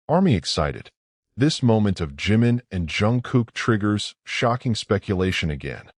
ARMY excited. This moment of Jimin and Jungkook triggers shocking speculation again.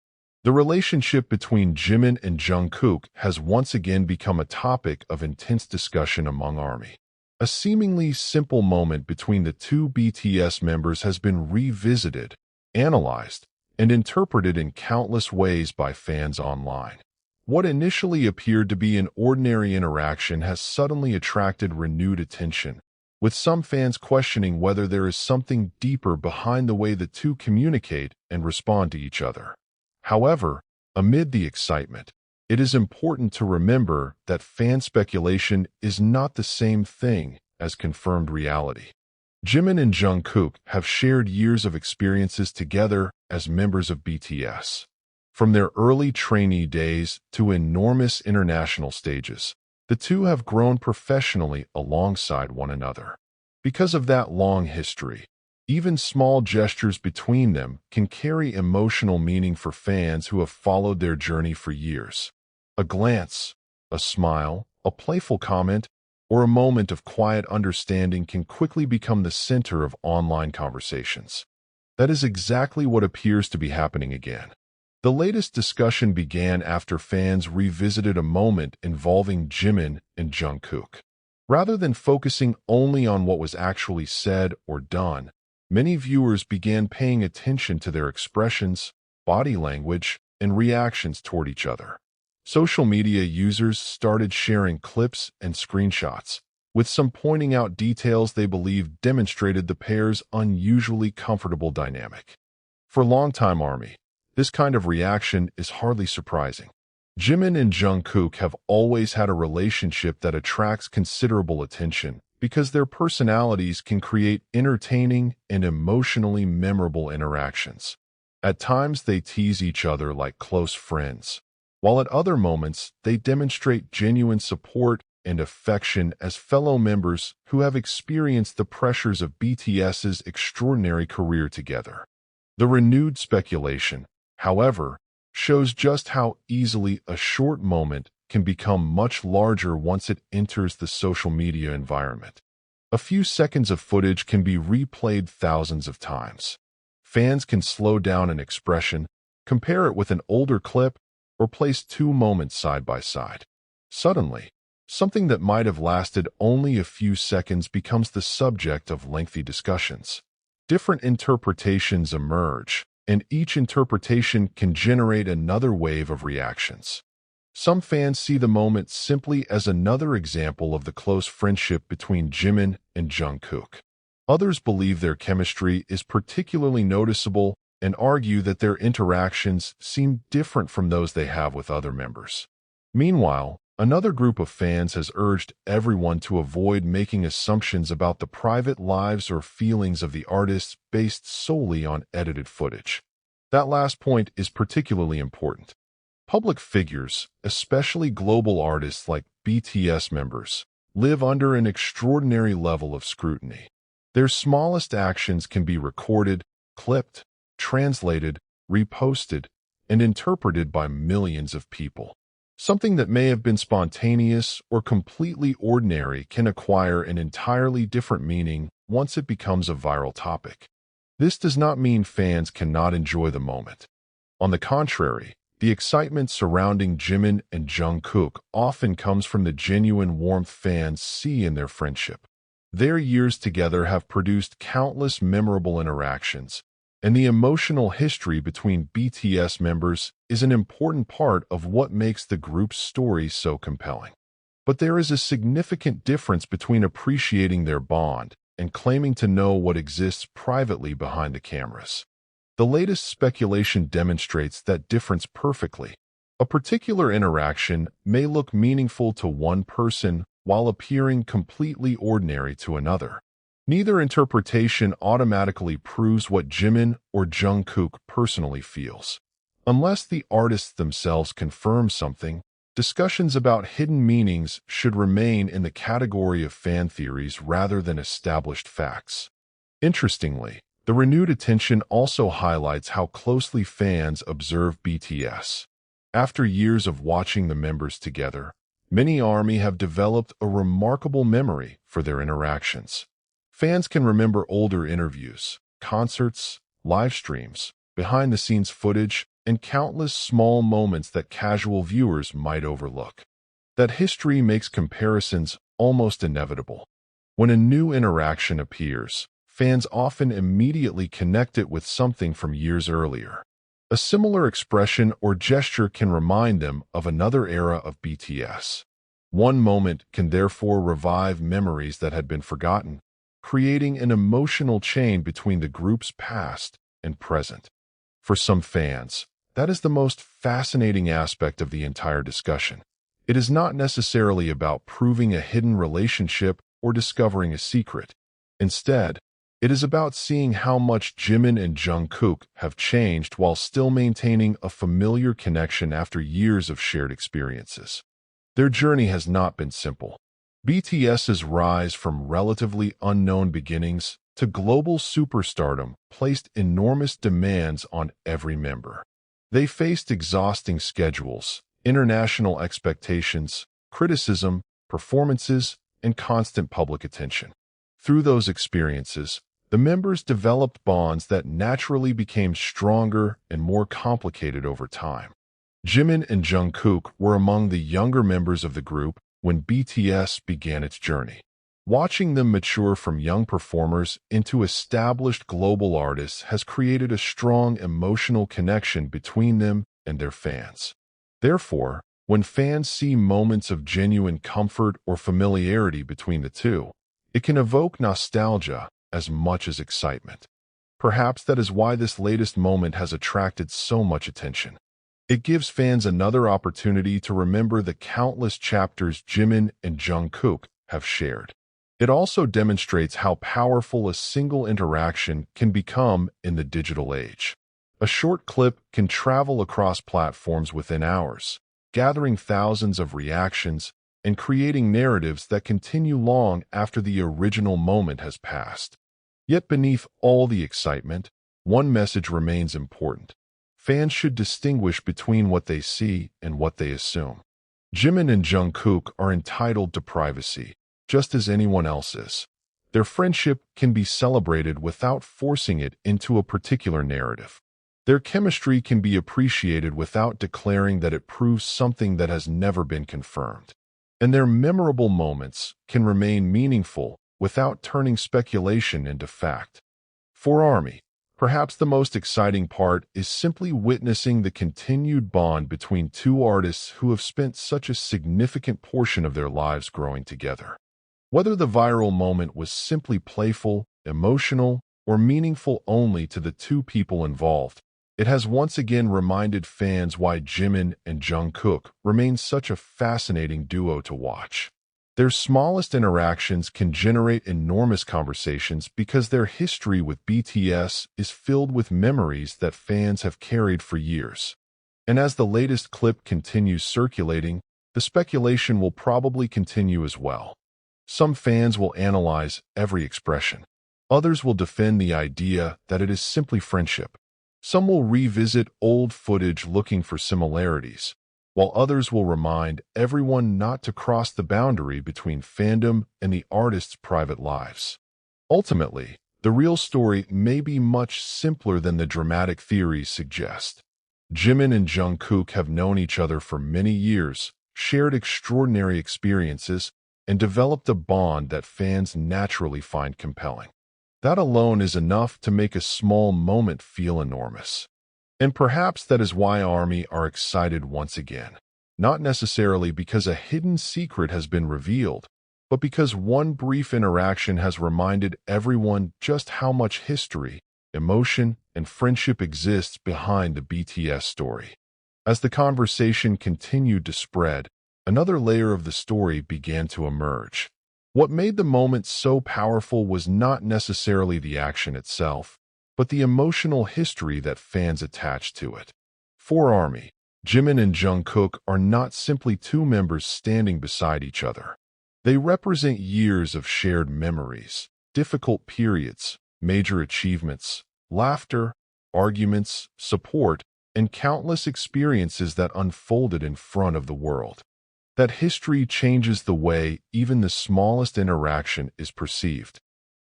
The relationship between Jimin and Jungkook has once again become a topic of intense discussion among ARMY. A seemingly simple moment between the two BTS members has been revisited, analyzed, and interpreted in countless ways by fans online. What initially appeared to be an ordinary interaction has suddenly attracted renewed attention, with some fans questioning whether there is something deeper behind the way the two communicate and respond to each other. However, amid the excitement, it is important to remember that fan speculation is not the same thing as confirmed reality. Jimin and Jungkook have shared years of experiences together as members of BTS. From their early trainee days to enormous international stages, the two have grown professionally alongside one another. Because of that long history, even small gestures between them can carry emotional meaning for fans who have followed their journey for years. A glance, a smile, a playful comment, or a moment of quiet understanding can quickly become the center of online conversations. That is exactly what appears to be happening again. The latest discussion began after fans revisited a moment involving Jimin and Jungkook. Rather than focusing only on what was actually said or done, many viewers began paying attention to their expressions, body language, and reactions toward each other. Social media users started sharing clips and screenshots, with some pointing out details they believed demonstrated the pair's unusually comfortable dynamic. For longtime ARMY, this kind of reaction is hardly surprising. Jimin and Jungkook have always had a relationship that attracts considerable attention because their personalities can create entertaining and emotionally memorable interactions. At times, they tease each other like close friends, while at other moments, they demonstrate genuine support and affection as fellow members who have experienced the pressures of BTS's extraordinary career together. The renewed speculation, however, shows just how easily a short moment can become much larger once it enters the social media environment. A few seconds of footage can be replayed thousands of times. Fans can slow down an expression, compare it with an older clip, or place two moments side by side. Suddenly, something that might have lasted only a few seconds becomes the subject of lengthy discussions. Different interpretations emerge, and each interpretation can generate another wave of reactions. Some fans see the moment simply as another example of the close friendship between Jimin and Jungkook. Others believe their chemistry is particularly noticeable and argue that their interactions seem different from those they have with other members. Meanwhile, another group of fans has urged everyone to avoid making assumptions about the private lives or feelings of the artists based solely on edited footage. That last point is particularly important. Public figures, especially global artists like BTS members, live under an extraordinary level of scrutiny. Their smallest actions can be recorded, clipped, translated, reposted, and interpreted by millions of people. Something that may have been spontaneous or completely ordinary can acquire an entirely different meaning once it becomes a viral topic. This does not mean fans cannot enjoy the moment. On the contrary, the excitement surrounding Jimin and Jungkook often comes from the genuine warmth fans see in their friendship. Their years together have produced countless memorable interactions, and the emotional history between BTS members is an important part of what makes the group's story so compelling. But there is a significant difference between appreciating their bond and claiming to know what exists privately behind the cameras. The latest speculation demonstrates that difference perfectly. A particular interaction may look meaningful to one person while appearing completely ordinary to another. Neither interpretation automatically proves what Jimin or Jungkook personally feels. Unless the artists themselves confirm something, discussions about hidden meanings should remain in the category of fan theories rather than established facts. Interestingly, the renewed attention also highlights how closely fans observe BTS. After years of watching the members together, many ARMY have developed a remarkable memory for their interactions. Fans can remember older interviews, concerts, live streams, behind-the-scenes footage, and countless small moments that casual viewers might overlook. That history makes comparisons almost inevitable. When a new interaction appears, fans often immediately connect it with something from years earlier. A similar expression or gesture can remind them of another era of BTS. One moment can therefore revive memories that had been forgotten, creating an emotional chain between the group's past and present. For some fans, that is the most fascinating aspect of the entire discussion. It is not necessarily about proving a hidden relationship or discovering a secret. Instead, it is about seeing how much Jimin and Jungkook have changed while still maintaining a familiar connection after years of shared experiences. Their journey has not been simple. BTS's rise from relatively unknown beginnings to global superstardom placed enormous demands on every member. They faced exhausting schedules, international expectations, criticism, performances, and constant public attention. Through those experiences, the members developed bonds that naturally became stronger and more complicated over time. Jimin and Jungkook were among the younger members of the group when BTS began its journey. Watching them mature from young performers into established global artists has created a strong emotional connection between them and their fans. Therefore, when fans see moments of genuine comfort or familiarity between the two, it can evoke nostalgia as much as excitement. Perhaps that is why this latest moment has attracted so much attention. It gives fans another opportunity to remember the countless chapters Jimin and Jungkook have shared. It also demonstrates how powerful a single interaction can become in the digital age. A short clip can travel across platforms within hours, gathering thousands of reactions and creating narratives that continue long after the original moment has passed. Yet beneath all the excitement, one message remains important. Fans should distinguish between what they see and what they assume. Jimin and Jungkook are entitled to privacy, just as anyone else is. Their friendship can be celebrated without forcing it into a particular narrative. Their chemistry can be appreciated without declaring that it proves something that has never been confirmed. And their memorable moments can remain meaningful without turning speculation into fact. For ARMY, perhaps the most exciting part is simply witnessing the continued bond between two artists who have spent such a significant portion of their lives growing together. Whether the viral moment was simply playful, emotional, or meaningful only to the two people involved, it has once again reminded fans why Jimin and Jungkook remain such a fascinating duo to watch. Their smallest interactions can generate enormous conversations because their history with BTS is filled with memories that fans have carried for years. And as the latest clip continues circulating, the speculation will probably continue as well. Some fans will analyze every expression. Others will defend the idea that it is simply friendship. Some will revisit old footage looking for similarities, while others will remind everyone not to cross the boundary between fandom and the artist's private lives. Ultimately, the real story may be much simpler than the dramatic theories suggest. Jimin and Jungkook have known each other for many years, shared extraordinary experiences, and developed a bond that fans naturally find compelling. That alone is enough to make a small moment feel enormous. And perhaps that is why ARMY are excited once again. Not necessarily because a hidden secret has been revealed, but because one brief interaction has reminded everyone just how much history, emotion, and friendship exists behind the BTS story. As the conversation continued to spread, another layer of the story began to emerge. What made the moment so powerful was not necessarily the action itself, but the emotional history that fans attach to it. For ARMY, Jimin and Jungkook are not simply two members standing beside each other. They represent years of shared memories, difficult periods, major achievements, laughter, arguments, support, and countless experiences that unfolded in front of the world. That history changes the way even the smallest interaction is perceived.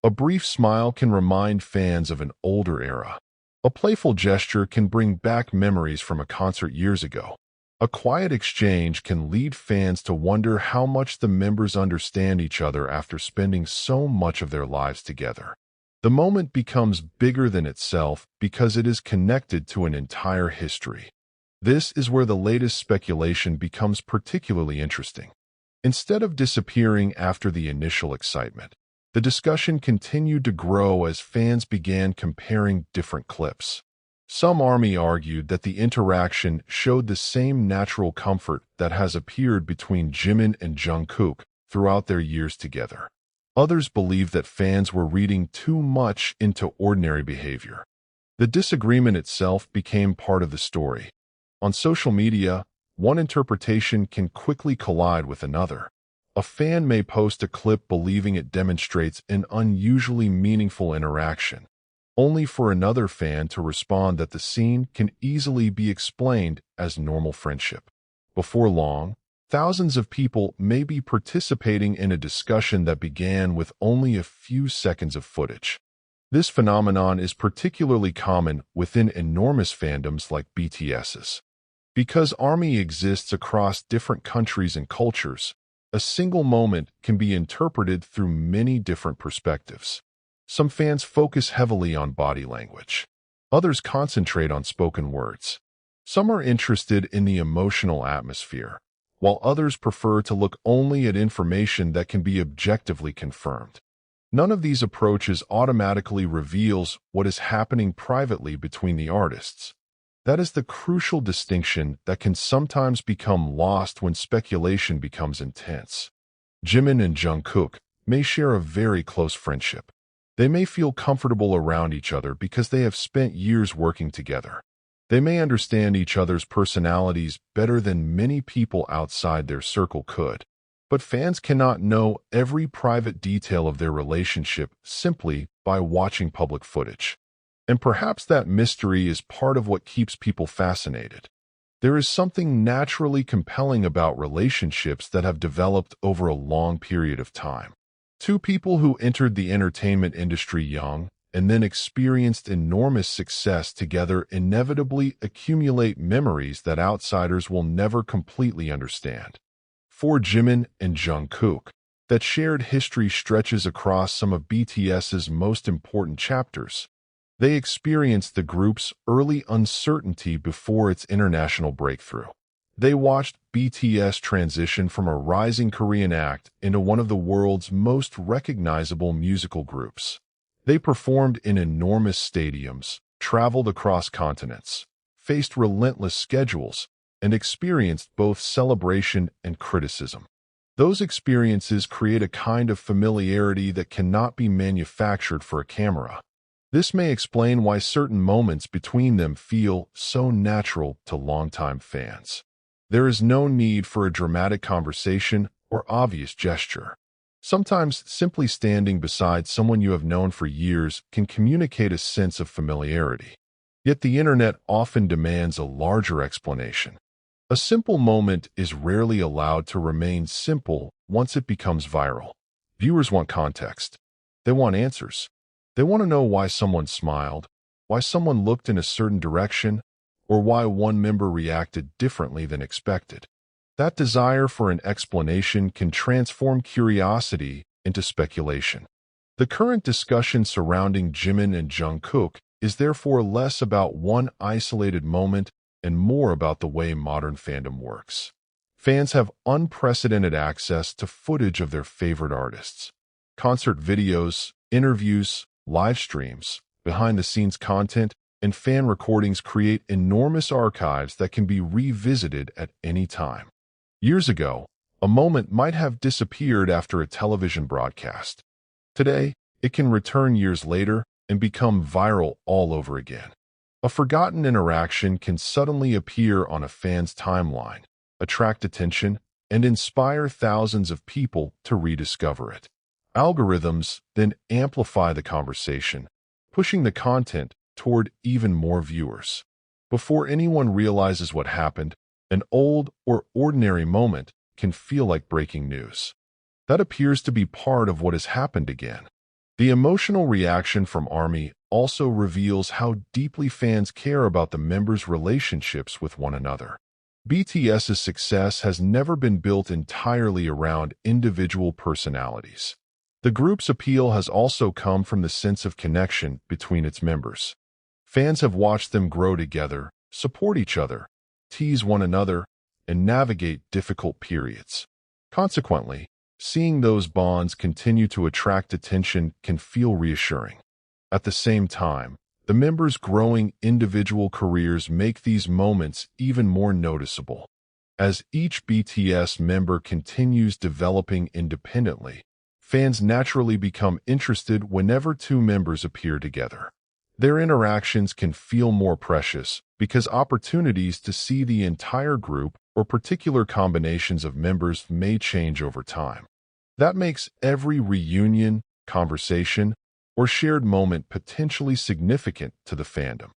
A brief smile can remind fans of an older era. A playful gesture can bring back memories from a concert years ago. A quiet exchange can lead fans to wonder how much the members understand each other after spending so much of their lives together. The moment becomes bigger than itself because it is connected to an entire history. This is where the latest speculation becomes particularly interesting. Instead of disappearing after the initial excitement, the discussion continued to grow as fans began comparing different clips. Some ARMY argued that the interaction showed the same natural comfort that has appeared between Jimin and Jungkook throughout their years together. Others believed that fans were reading too much into ordinary behavior. The disagreement itself became part of the story. On social media, one interpretation can quickly collide with another. A fan may post a clip believing it demonstrates an unusually meaningful interaction, only for another fan to respond that the scene can easily be explained as normal friendship. Before long, thousands of people may be participating in a discussion that began with only a few seconds of footage. This phenomenon is particularly common within enormous fandoms like BTS's. Because ARMY exists across different countries and cultures, a single moment can be interpreted through many different perspectives. Some fans focus heavily on body language. Others concentrate on spoken words. Some are interested in the emotional atmosphere, while others prefer to look only at information that can be objectively confirmed. None of these approaches automatically reveals what is happening privately between the artists. That is the crucial distinction that can sometimes become lost when speculation becomes intense. Jimin and Jungkook may share a very close friendship. They may feel comfortable around each other because they have spent years working together. They may understand each other's personalities better than many people outside their circle could. But fans cannot know every private detail of their relationship simply by watching public footage. And perhaps that mystery is part of what keeps people fascinated. There is something naturally compelling about relationships that have developed over a long period of time. Two people who entered the entertainment industry young and then experienced enormous success together inevitably accumulate memories that outsiders will never completely understand. For Jimin and Jungkook, that shared history stretches across some of BTS's most important chapters. They experienced the group's early uncertainty before its international breakthrough. They watched BTS transition from a rising Korean act into one of the world's most recognizable musical groups. They performed in enormous stadiums, traveled across continents, faced relentless schedules, and experienced both celebration and criticism. Those experiences create a kind of familiarity that cannot be manufactured for a camera. This may explain why certain moments between them feel so natural to longtime fans. There is no need for a dramatic conversation or obvious gesture. Sometimes simply standing beside someone you have known for years can communicate a sense of familiarity. Yet the internet often demands a larger explanation. A simple moment is rarely allowed to remain simple once it becomes viral. Viewers want context. They want answers. They want to know why someone smiled, why someone looked in a certain direction, or why one member reacted differently than expected. That desire for an explanation can transform curiosity into speculation. The current discussion surrounding Jimin and Jungkook is therefore less about one isolated moment and more about the way modern fandom works. Fans have unprecedented access to footage of their favorite artists. Concert videos, interviews, live streams, behind-the-scenes content, and fan recordings create enormous archives that can be revisited at any time. Years ago, a moment might have disappeared after a television broadcast. Today, it can return years later and become viral all over again. A forgotten interaction can suddenly appear on a fan's timeline, attract attention, and inspire thousands of people to rediscover it. Algorithms then amplify the conversation, pushing the content toward even more viewers. Before anyone realizes what happened, an old or ordinary moment can feel like breaking news. That appears to be part of what has happened again. The emotional reaction from ARMY also reveals how deeply fans care about the members' relationships with one another. BTS's success has never been built entirely around individual personalities. The group's appeal has also come from the sense of connection between its members. Fans have watched them grow together, support each other, tease one another, and navigate difficult periods. Consequently, seeing those bonds continue to attract attention can feel reassuring. At the same time, the members' growing individual careers make these moments even more noticeable. As each BTS member continues developing independently, fans naturally become interested whenever two members appear together. Their interactions can feel more precious because opportunities to see the entire group or particular combinations of members may change over time. That makes every reunion, conversation, or shared moment potentially significant to the fandom.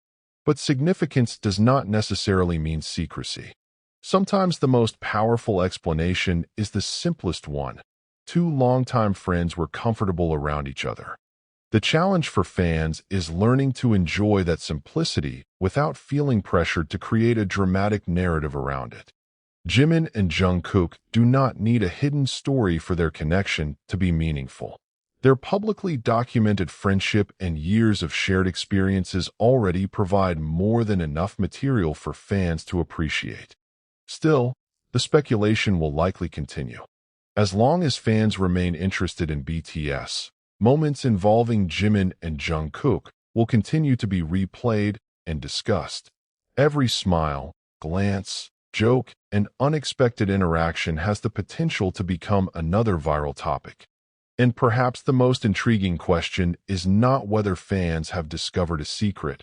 But significance does not necessarily mean secrecy. Sometimes the most powerful explanation is the simplest one. Two longtime friends were comfortable around each other. The challenge for fans is learning to enjoy that simplicity without feeling pressured to create a dramatic narrative around it. Jimin and Jungkook do not need a hidden story for their connection to be meaningful. Their publicly documented friendship and years of shared experiences already provide more than enough material for fans to appreciate. Still, the speculation will likely continue. As long as fans remain interested in BTS, moments involving Jimin and Jungkook will continue to be replayed and discussed. Every smile, glance, joke, and unexpected interaction has the potential to become another viral topic. And perhaps the most intriguing question is not whether fans have discovered a secret,